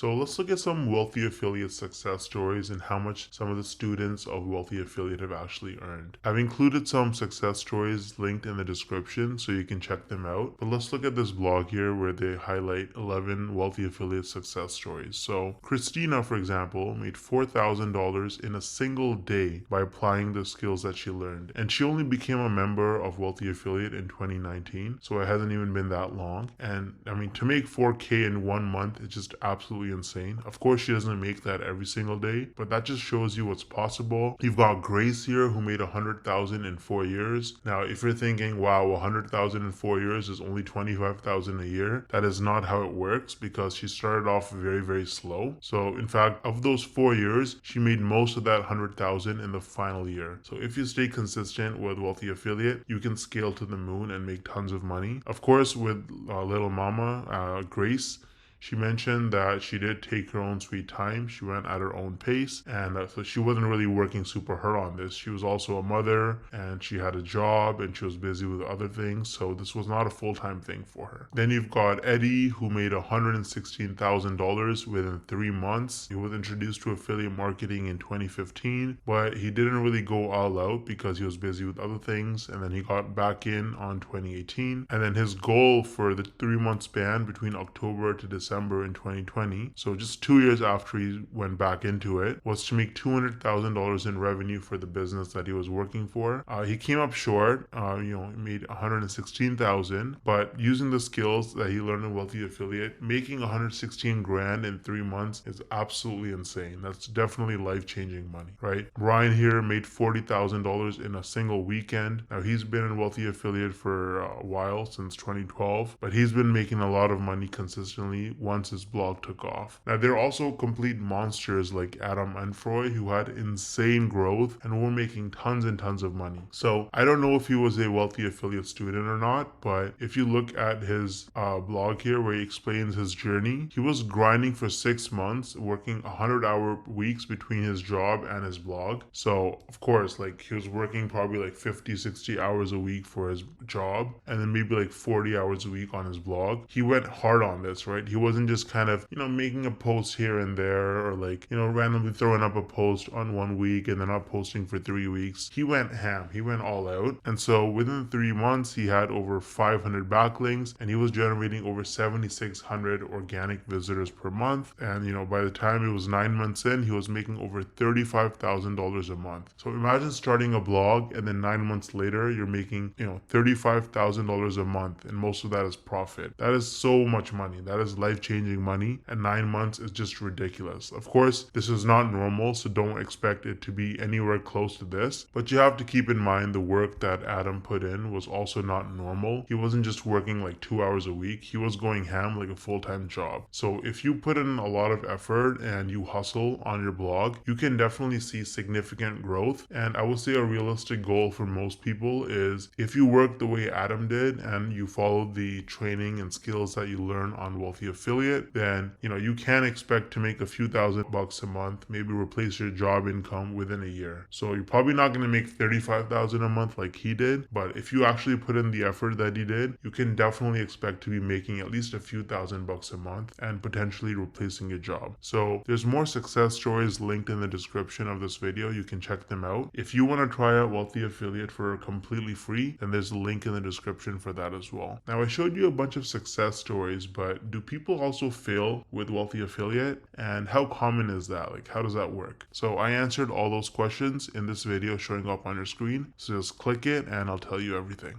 So let's look at some wealthy affiliate success stories and how much some of the students of wealthy affiliate have actually earned. I've included some success stories linked in the description so you can check them out. But let's look at this blog here where they highlight 11 wealthy affiliate success stories. So Christina, for example, made $4,000 in a single day by applying the skills that she learned. And she only became a member of Wealthy Affiliate in 2019, so it hasn't even been that long. And I mean, to make 4K in 1 month is just absolutely insane. Of course, she doesn't make that every single day, but that just shows you what's possible. You've got Grace here who made 100,000 in 4 years. Now, if you're thinking, wow, 100,000 in 4 years is only 25,000 a year, that is not how it works because she started off very, very slow. So in fact, of those 4 years, she made most of that 100,000 in the final year. So if you stay consistent with Wealthy Affiliate, you can scale to the moon and make tons of money. Of course, with little mama, Grace, she mentioned that she did take her own sweet time. She went at her own pace, and so she wasn't really working super hard on this. She was also a mother, and she had a job, and she was busy with other things, so this was not a full-time thing for her. Then you've got Eddie, who made $116,000 within 3 months. He was introduced to affiliate marketing in 2015, but he didn't really go all out because he was busy with other things, and then he got back in on 2018. And then his goal for the 3 month span between October to December in 2020, so just 2 years after he went back into it, was to make $200,000 in revenue for the business that he was working for. He came up short, he made $116,000, but using the skills that he learned in Wealthy Affiliate, making 116 grand in 3 months is absolutely insane. That's definitely life-changing money, right? Ryan here made $40,000 in a single weekend. Now he's been in Wealthy Affiliate for a while, since 2012, but he's been making a lot of money consistently once his blog took off. Now there are also complete monsters like Adam Enfroy who had insane growth and were making tons and tons of money. So I don't know if he was a Wealthy Affiliate student or not, but if you look at his blog here where he explains his journey, he was grinding for 6 months, working 100-hour weeks between his job and his blog. So of course, like, he was working probably like 50-60 hours a week for his job and then maybe like 40 hours a week on his blog. He went hard on this, right? He wasn't just kind of, making a post here and there, or like, randomly throwing up a post on 1 week and then not posting for 3 weeks. He went ham. He went all out. And so within 3 months, he had over 500 backlinks and he was generating over 7,600 organic visitors per month. And, by the time it was 9 months in, he was making over $35,000 a month. So imagine starting a blog and then 9 months later, you're making, $35,000 a month, and most of that is profit. That is so much money. That is life-changing money, and 9 months is just ridiculous. Of course, this is not normal, so don't expect it to be anywhere close to this, but you have to keep in mind the work that Adam put in was also not normal. He wasn't just working like 2 hours a week. He was going ham like a full-time job. So if you put in a lot of effort and you hustle on your blog, you can definitely see significant growth. And I would say a realistic goal for most people is, if you work the way Adam did and you follow the training and skills that you learn on Wealthy Affiliate, then you can expect to make a few $1,000s a month, maybe replace your job income within a year. So you're probably not going to make 35,000 a month like he did, but if you actually put in the effort that he did, you can definitely expect to be making at least a few $1,000s a month and potentially replacing your job. So there's more success stories linked in the description of this video. You can check them out. If you want to try out Wealthy Affiliate for completely free, then there's a link in the description for that as well. Now I showed you a bunch of success stories, but do people also fail with Wealthy Affiliate? And how common is that? Like, how does that work? So I answered all those questions in this video showing up on your screen. So just click it and I'll tell you everything.